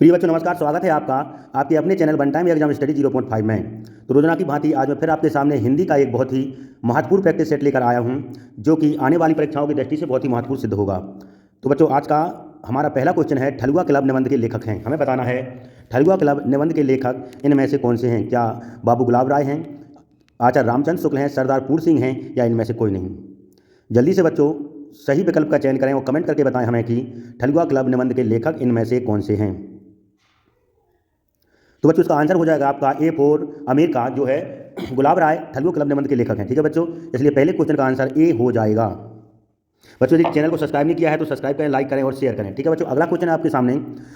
प्रिय बच्चों नमस्कार, स्वागत है आपका आपके अपने channel one time exam study 0.5 में। तो रोजाना की भांति आज मैं फिर आपके सामने हिंदी का एक बहुत ही महत्वपूर्ण प्रैक्टिस सेट लेकर आया हूं, जो कि आने वाली परीक्षाओं की दृष्टि से बहुत ही महत्वपूर्ण सिद्ध होगा। तो बच्चों आज का हमारा पहला क्वेश्चन है, ठलुआ क्लब निबंध के लेखक हैं। हमें बताना है ठलुआ क्लब निबंध के लेखक इनमें से कौन से हैं। क्या बाबू गुलाब राय हैं, आचार्य रामचंद्र शुक्ल हैं, सरदार पूर्ण सिंह हैं, या इनमें से कोई नहीं। जल्दी से बच्चों सही विकल्प का चयन करें और कमेंट करके बताएं हमें कि ठलुआ क्लब निबंध के लेखक इनमें से कौन से हैं। तो बच्चों इसका आंसर हो जाएगा आपका ए फॉर अमीर का, जो है गुलाब राय ठलुआ क्लब निबंध के लेखक हैं। ठीक है बच्चों, इसलिए पहले क्वेश्चन का आंसर ए हो जाएगा। बच्चों यदि चैनल को सब्सक्राइब नहीं किया है तो सब्सक्राइब करें, लाइक करें और शेयर करें। ठीक है बच्चों, अगला क्वेश्चन है आपके सामने,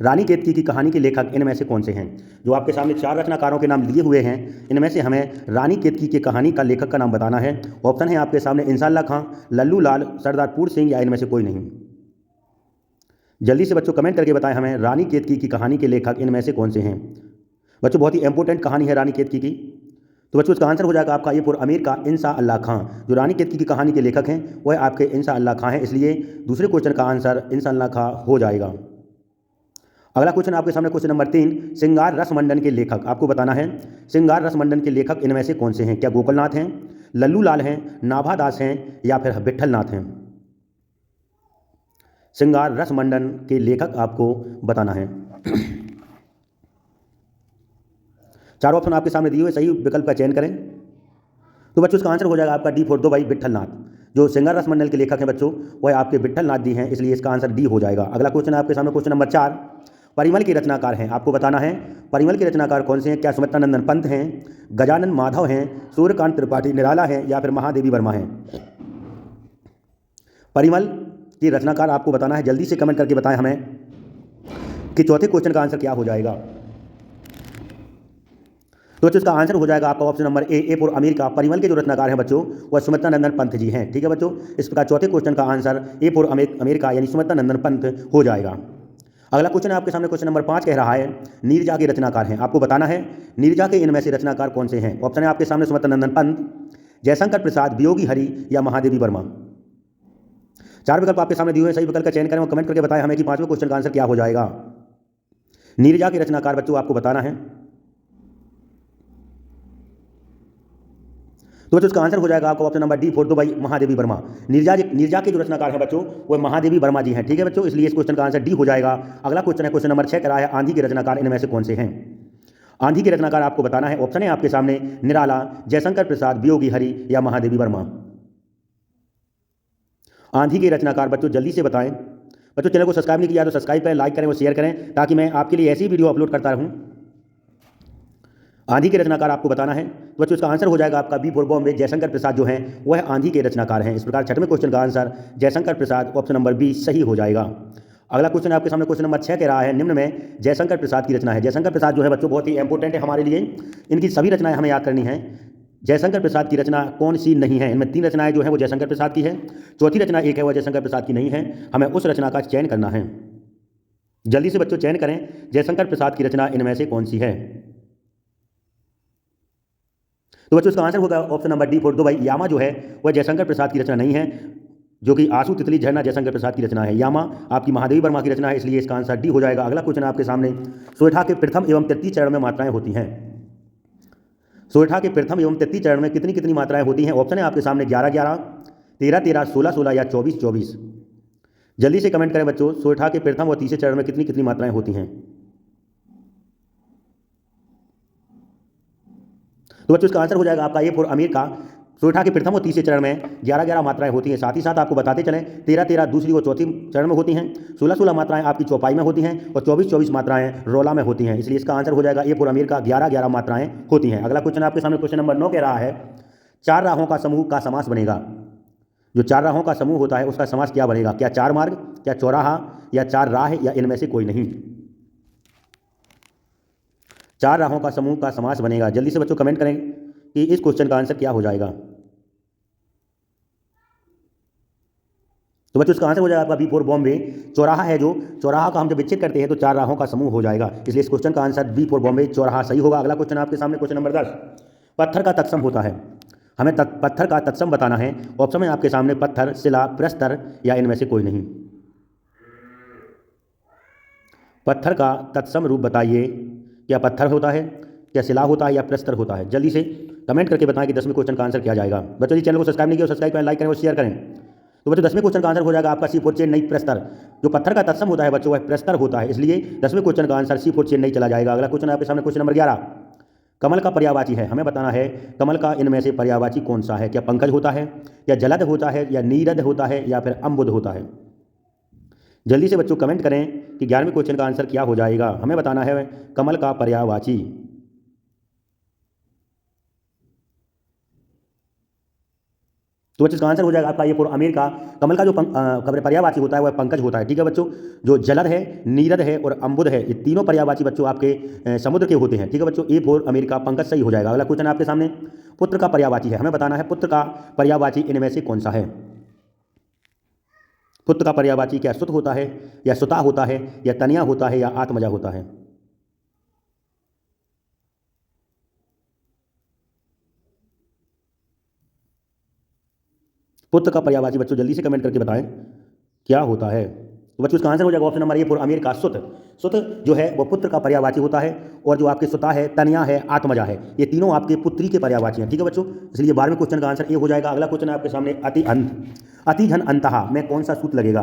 रानी केतकी की कहानी के लेखक इनमें से कौन से हैं। जो आपके सामने 4 रचनाकारों के नाम दिए हुए हैं, इनमें से हमें रानी केतकी की कहानी का लेखक का नाम बताना है। ऑप्शन है आपके सामने इंसाल्लाह खां, लल्लू लाल, सरदार पूर्ण सिंह, या इनमें से कोई नहीं। जल्दी से बच्चों कमेंट करके बताएं हमें रानी केतकी की कहानी के लेखक इनमें से कौन से हैं। बच्चों बहुत ही इंपॉर्टेंट कहानी है रानी केतकी की। तो बच्चों इसका आंसर हो जाएगा आपका ये फॉर अमीर का इंशाअल्लाह खां। जो रानी केतकी की कहानी के लेखक हैं वह आपके इंशाअल्लाह खां हैं, इसलिए दूसरे क्वेश्चन का आंसर इंशाअल्लाह खां हो जाएगा। अगला क्वेश्चन आपके सामने क्वेश्चन नंबर 3, श्रृंगार रस मंडन के लेखक। आपको बताना है श्रृंगार रस मंडन के लेखक इनमें से कौन से हैं। क्या गोकुलनाथ हैं, लल्लू लाल हैं, नाभा दास हैं, या फिर विट्ठलनाथ हैं। श्रृंगार रस मंडन के लेखक आपको बताना है। 4 ऑप्शन आपके सामने दिए हुए, सही विकल्प का चयन करें। तो बच्चों इसका आंसर हो जाएगा आपका डी फॉर 2 भाई विट्ठलनाथ। जो श्रृंगार रस मंडल के लेखक हैं बच्चों वह आपके विट्ठलनाथ जी हैं, इसलिए इसका आंसर डी हो जाएगा। अगला क्वेश्चन आपके सामने क्वेश्चन नंबर 4, परिमल के रचनाकार हैं। आपको बताना है परिमल के रचनाकार कौन से हैं। क्या सुमित्रानंदन पंत हैं, गजानन माधव हैं, सूर्यकांत त्रिपाठी निराला हैं, या फिर महादेवी वर्मा हैं। परिमल के रचनाकार आपको बताना है। जल्दी से कमेंट करके बताएं हमें कि चौथे क्वेश्चन का आंसर क्या हो जाएगा। तो बच्चों इसका आंसर हो जाएगा आपका ऑप्शन नंबर ए फॉर अमीर का। परिमल के जो रचनाकार हैं बच्चों वह सुमित्रानंदन पंत जी हैं। ठीक है बच्चों, इस प्रकार चौथे क्वेश्चन का आंसर ए फॉर अमीर का यानी सुमित्रानंदन पंत हो जाएगा। अगला क्वेश्चन आपके सामने क्वेश्चन नंबर 5 कह रहा है नीरजा के रचनाकार हैं। आपको बताना है नीरजा के इनमें से रचनाकार कौन से हैं। ऑप्शन है आपके सामने सुमित्रानंदन पंत, जयशंकर प्रसाद, वियोगी हरि, या महादेवी वर्मा। 4 विकल्प आपके सामने दिए हुए, सही विकल्प का चयन करें और कमेंट करके बताएं हमें कि 5वें क्वेश्चन का आंसर क्या हो जाएगा। नीरजा के रचनाकार बच्चों आपको बताना है। तो बच्चों इसका आंसर हो जाएगा आपका ऑप्शन नंबर डी फॉर 2 भाई महादेवी वर्मा। नीरजा के जो रचनाकार हैं बच्चों वो महादेवी वर्मा जी हैं। ठीक है बच्चों, इसलिए इस क्वेश्चन का आंसर डी हो जाएगा। अगला क्वेश्चन है क्वेश्चन नंबर 6 कह रहा है आंधी के रचनाकार इनमें से कौन से हैं। आंधी के रचनाकार आपको बताना है। ऑप्शन है आपके सामने निराला, जयशंकर प्रसाद, वियोगी हरि, या महादेवी वर्मा। आंधी के रचनाकार बच्चों जल्दी से बताएं। बच्चों चैनल को सब्सक्राइब नहीं किया तो सब्सक्राइब करें, लाइक करें और शेयर करें, ताकि मैं आपके लिए ऐसी वीडियो अपलोड करता रहूं। आंधी के रचनाकार आपको बताना है। तो बच्चों इसका आंसर हो जाएगा आपका बी फॉर बॉम्बे, जयशंकर प्रसाद जो हैं वह आंधी के रचनाकार हैं। इस प्रकार 6वें क्वेश्चन का answer Jaishankar Prasad option number B सही हो जाएगा। अगला क्वेश्चन आपके सामने क्वेश्चन नंबर 6 कह रहा है निम्न में जयशंकर प्रसाद की रचना है। जयशंकर प्रसाद जो है बच्चों बहुत ही इंपॉर्टेंट है हमारे लिए, इनकी सभी रचनाएं हमें याद करनी है। जयशंकर प्रसाद की रचना कौन सी नहीं है। इनमें 3 रचनाएं जो है वो जयशंकर प्रसाद की है, चौथी रचना एक है वह जयशंकर प्रसाद की नहीं है। हमें उस रचना का चयन करना है। जल्दी से बच्चों चयन करें जयशंकर प्रसाद की रचना इनमें से कौन सी है। तो बच्चों इसका आंसर होगा ऑप्शन नंबर डी फॉर 2 भाई यामा जो है वह जयशंकर प्रसाद की रचना नहीं है, जो कि आंसू तितली झरना जयशंकर प्रसाद की रचना है। यामा आपकी महादेवी वर्मा की रचना है, इसलिए इसका आंसर डी हो जाएगा। अगला क्वेश्चन आपके सामने सोरठा के प्रथम एवं तृतीय चरण में मात्राएं होती हैं। सोरठा के प्रथम एवं तृतीय चरण में कितनी कितनी मात्राएं होती हैं। ऑप्शन है आपके सामने 11-11, 13-13, 16-16, या 24-24। जल्दी से कमेंट करें बच्चों सोरठा के प्रथम और तीसरे चरण में कितनी कितनी मात्राएं होती हैं। तो बच्चों इसका आंसर हो जाएगा आपका ए फॉर अमीर का। सोरठा के प्रथम और तीसरे चरण में 11-11 मात्राएं होती हैं। साथ ही साथ आपको बताते चलें 13-13 दूसरी और चौथी चरण में होती हैं, 16-16 मात्राएं आपकी चौपाई में होती हैं, और 24-24 मात्राएं रोला में होती हैं। इसलिए इसका आंसर हो जाएगा ए फॉर अमीर का 11-11 मात्राएं होती हैं। अगला क्वेश्चन आपके सामने क्वेश्चन नंबर 9 कह रहा है 4 राहों का समूह का समास बनेगा। जो 4 राहों का समूह होता है उसका समास क्या बनेगा। क्या 4 मार्ग, क्या चौराहा, या 4 राह, या इनमें से कोई नहीं। 4 राहों का समूह का समास बनेगा। जल्दी से बच्चों कमेंट करें कि इस क्वेश्चन का आंसर क्या हो जाएगा। तो बच्चों इसका आंसर हो जाएगा आपका बी फॉर बॉम्बे। चौराहा है, जो चौराहा का हम जब विच्छेद करते हैं तो 4 राहों का समूह हो जाएगा, इसलिए इस क्वेश्चन का आंसर बी फॉर बॉम्बे चौराहा सही होगा। अगला क्वेश्चन आपके सामने क्वेश्चन नंबर 10, पत्थर का तत्सम होता है। हमें पत्थर का तत्सम बताना है। ऑप्शन है आपके सामने पत्थर, शिला, प्रस्तर, या इनमें से कोई नहीं। पत्थर का तत्सम रूप बताइए। क्या पत्थर होता है, क्या शिला होता है, या प्रस्तर होता है? जल्दी से कमेंट करके बताएं कि 10वें क्वेश्चन का आंसर क्या जाएगा। बच्चों जी चैनल को सब्सक्राइब नहीं किया, सब्सक्राइब करें, लाइक करें और शेयर करें। तो बच्चों 10वें क्वेश्चन का आंसर हो जाएगा आपका सी फॉर चेन्नई प्रस्तर। जो पत्थर का तत्सम होता है बच्चों वह प्रस्तर होता है, इसलिए 10वें क्वेश्चन का आंसर सी फॉर चेन्नई चला जाएगा। अगला क्वेश्चन आपके सामने क्वेश्चन नंबर 11। कमल का पर्यायवाची है, हमें बताना है कमल का इनमें से पर्यायवाची कौन सा है। क्या पंकज होता है, या जलद होता है, या नीरद होता है, या फिर अम्बुद होता है? जल्दी से बच्चों कमेंट करें कि 11वें क्वेश्चन का आंसर क्या हो जाएगा। हमें बताना है कमल का पर्यायवाची। तो बच्चों इसका आंसर हो जाएगा आपका ये पूरा अमीर का कमल का जो पर्यायवाची होता है वह पंकज होता है। ठीक है बच्चों, जो जलद है, नीरद है और अम्बुद है, ये तीनों पर्यायवाची बच्चों आपके समुद्र के होते हैं। ठीक है बच्चों, ए फोर अमीर का पंकज सही हो जाएगा। अगला क्वेश्चन आपके सामने पुत्र का पर्यायवाची है, हमें बताना है पुत्र का पर्यायवाची इनमें से कौन सा है। पुत्र का पर्यायवाची क्या सुत होता है, या सुता होता है, या तनिया होता है, या आत्मजा होता है? पुत्र का पर्यायवाची बच्चों जल्दी से कमेंट करके बताएं क्या होता है। तो बच्चों इसका आंसर हो जाएगा ऑप्शन नंबर ए फॉर अमीर का सुत। सुत जो है वो पुत्र का पर्यायवाची होता है, और जो आपके सुता है, तनिया है, आत्मजा है, ये तीनों आपके पुत्री के पर्यायवाची हैं। ठीक है बच्चों, इसलिए 12वें क्वेश्चन का आंसर ए हो जाएगा। अगला क्वेश्चन आपके सामने अति अंत, अति धन अंतहा में कौन सा सूत्र लगेगा।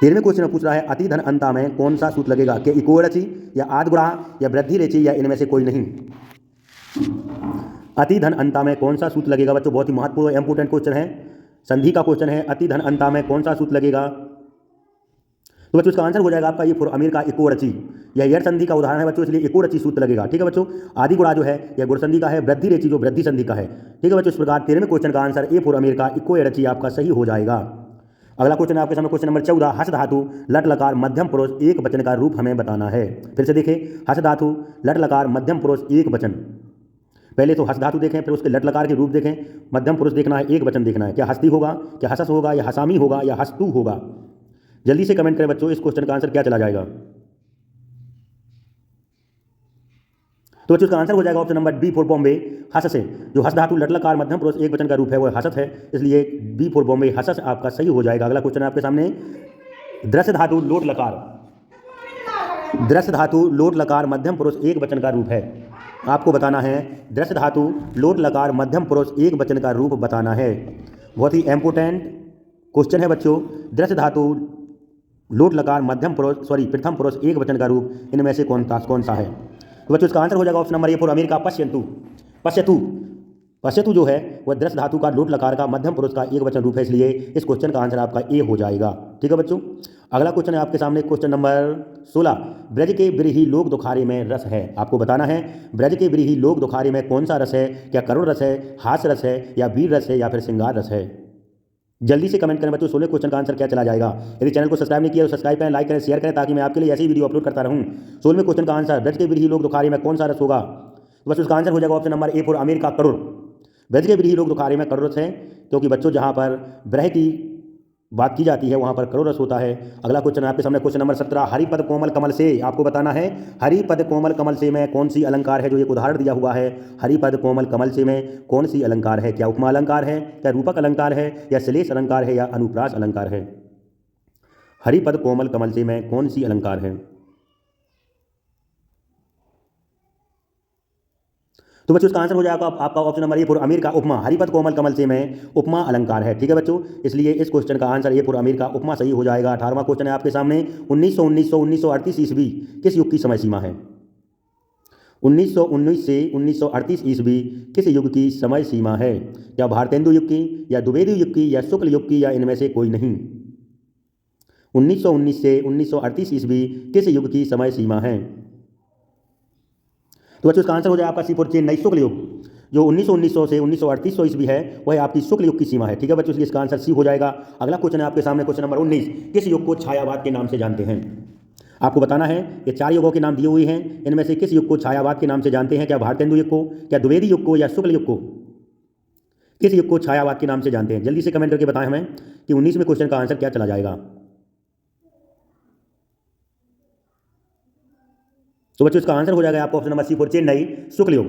13वें क्वेश्चन में पूछ रहा है अति धन अंता में कौन सा सूत्र लगेगा। क्या इको रचि, या आद गुणा, या वृद्धि रेचि, या इनमें से कोई नहीं? अति धन अंता में कौन सा सूत्र लगेगा बच्चों, बहुत ही महत्वपूर्ण इंपोर्टेंट क्वेश्चन है, संधि का क्वेश्चन है। अति धन अंता में कौन सा सूत्र लगेगा? तो बच्चों इसका आंसर हो जाएगा आपका ये फॉर अमीर का इको रचि। यह यर संधि का उदाहरण है बच्चों, इसलिए इको रचि सूत्र लगेगा। ठीक है बच्चों, आदि गुणा जो है यह गुण संधि का है, वृद्धि रेचि जो वृद्धि संधि का है। ठीक है बच्चों, इस प्रकार 13वें क्वेश्चन का आंसर ए फॉर अमीर का इको रचि आपका सही हो जाएगा। अगला क्वेश्चन आपके सामने क्वेश्चन नंबर 14। हस धातु लट लकार मध्यम पुरुष एक वचन का रूप हमें बताना है। फिर से देखें, हस धातु लट लकार मध्यम पुरुष एक वचन। पहले तो हस धातु देखें, फिर उसके लट लकार के रूप देखें, मध्यम पुरुष देखना है, एक वचन देखना है। क्या हस्ती होगा, क्या हसस होगा, या हसामी होगा, या हस्तु होगा? जल्दी से कमेंट करें बच्चों इस क्वेश्चन का आंसर क्या चला जाएगा। तो बच्चों इसका आंसर हो जाएगा option number B for Bombay, हस से। जो हस धातु लट लकार मध्यम पुरुष एक वचन का रूप है वह हसत है, इसलिए बी फॉर बॉम्बे हसस आपका सही हो जाएगा। अगला क्वेश्चन आपके सामने दृश्य धातु लोट लकार, दृश्य धातु लोट लकार मध्यम पुरुष एक वचन का रूप है। आपको बताना है दृश्य धातु लोट लकार मध्यम पुरुष एक वचन का रूप बताना है। बहुत ही इंपोर्टेंट क्वेश्चन है बच्चों। दृश्य धातु लोट लकार मध्यम पुरुष प्रथम पुरुष एक वचन का रूप इनमें से कौन सा है? तो बच्चों इसका आंसर हो जाएगा ऑप्शन नंबर ए फॉर अमीर का पश्यंतु। पश्यतु, पश्यतु जो है वह दृश्य धातु का लोट लकार का मध्यम पुरुष का एक वचन रूप है, इसलिए इस क्वेश्चन का आंसर आपका ए हो जाएगा। ठीक है बच्चों, अगला क्वेश्चन है आपके सामने क्वेश्चन नंबर 16। ब्रज के बिरही लोक दुखारे में रस है। आपको बताना है ब्रज के बिरही लोक दुखारे में कौन सा रस है। क्या करुण रस है, हास्य रस है, या वीर रस है, या फिर श्रृंगार रस है? जल्दी से कमेंट करें बच्चों 16 क्वेश्चन का आंसर क्या चला जाएगा। यदि चैनल को सब्सक्राइब नहीं किया तो सब्सक्राइब करें, लाइक करें, शेयर करें, ताकि मैं आपके लिए ऐसी वीडियो अपलोड करता रहूं। 16वें क्वेश्चन का आंसर ब्रज के बिरही लोक दुखारे में कौन सा रस होगा। तो बस उसका आंसर हो जाएगा ऑप्शन नंबर ए फॉर अमीर का करुण। ब्रज के बिरही लोक दुखारे में करुण रस है, क्योंकि बच्चों जहां पर ब्रह की बात की जाती है वहां पर करुण रस होता है। अगला क्वेश्चन आपके सामने क्वेश्चन नंबर 17। हरिपद कोमल कमल से। आपको बताना है हरिपद कोमल कमल से में कौन सी अलंकार है, जो एक उदाहरण दिया हुआ है। हरिपद कोमल कमल से में कौन सी अलंकार है। क्या उपमा अलंकार है, क्या रूपक अलंकार है, या श्लेष अलंकार है, या अनुप्रास अलंकार है? हरिपद कोमल कमल से में कौन सी अलंकार है? तो बच्चों इसका आंसर हो जाएगा आपका ऑप्शन नंबर ए फॉर अमीर का उपमा। हरिपद कोमल कमल से में उपमा अलंकार है। ठीक है बच्चों, इसलिए इस क्वेश्चन का आंसर ए फॉर अमीर का उपमा सही हो जाएगा। 18वां क्वेश्चन है आपके सामने 1938 ईस्वी किस युग की समय सीमा है। 1919 से 1938 ईस्वी किस युग की समय सीमा है। क्या भारतेंदु युग की, या द्विवेदी युग की, या शुक्ल युग की, या इनमें से कोई नहीं? 1919 से 1938 ईस्वी किस युग की समय सीमा है। तो बच्चों इसका आंसर हो जाए आपका सी फॉर चेन्नई शुक्ल युग। जो 1919 से 1938 ईस्वी है वह आपकी शुक्ल युग की सीमा है। ठीक है बच्चों, इसलिए इसका आंसर सी हो जाएगा। अगला क्वेश्चन है आपके सामने क्वेश्चन नंबर 19। किस युग को छायावाद के नाम से जानते हैं। आपको बताना है ये 4 युगों के नाम दिए हुए हैं, इनमें से किस युग को छायावाद के नाम से जानते हैं। क्या भारतेंदु युग को, क्या द्विवेदी युग को, या शुक्ल युग को? किस युग को छायावाद के नाम से जानते हैं? जल्दी से कमेंट करके बताएं हमें कि 19वें क्वेश्चन का आंसर क्या चला जाएगा। तो बच्चों इसका आंसर हो जाएगा आपको option number C for Chennai Shukla युग।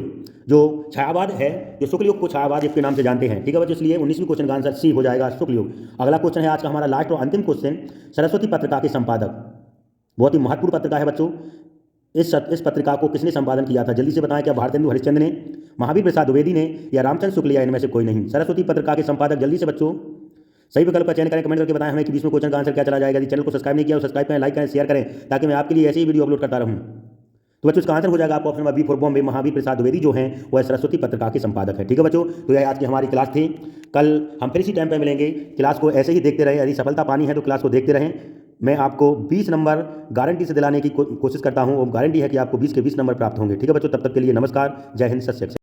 जो छायावाद है, जो शुक्ल युग को छायावाद युग के नाम से जानते हैं। ठीक है बच्चों, इसलिए 19वें क्वेश्चन का आंसर सी हो जाएगा शुक्ल युग। अगला क्वेश्चन है आज का हमारा लास्ट और अंतिम क्वेश्चन। सरस्वती पत्रिका के संपादक। बहुत ही महत्वपूर्ण पत्रिका है बच्चों। इस पत्रिका को किसने संपादन किया था? जल्दी से बताएं। क्या भारतेंदु हरिश्चंद्र ने, महावीर प्रसाद द्विवेदी ने, या रामचंद्र शुक्ल, या इनमें से कोई नहीं? सरस्वती पत्रिका के संपादक। जल्दी से बच्चों सही विकल्प का चयन करें, कमेंट करके बताएं हमें कि 20 में क्वेश्चन का आंसर क्या चला जाएगा। यदि चैनल को सब्सक्राइब नहीं किया तो सब्सक्राइब करें, लाइक करें, शेयर करें, ताकि मैं आपके लिए ऐसे ही वीडियो अपलोड करता रहूं। तो बच्चों इसका आंसर हो जाएगा आपको option number B for Bombay. Mahavir Prasad Dwivedi जो हैं वह सरस्वती पत्रिका के संपादक है। ठीक है बच्चों, तो यह आज की हमारी क्लास थी। कल हम फिर इसी टाइम पे मिलेंगे। क्लास को ऐसे ही देखते रहें, यदि सफलता पानी है तो क्लास को देखते रहें। मैं आपको 20 नंबर गारंटी से दिलाने की कोशिश करता हूं, और गारंटी है कि आपको 20 के 20 नंबर प्राप्त होंगे। ठीक है बच्चों, तब तक के लिए नमस्कार, जय हिंद, सत श्री अकाल।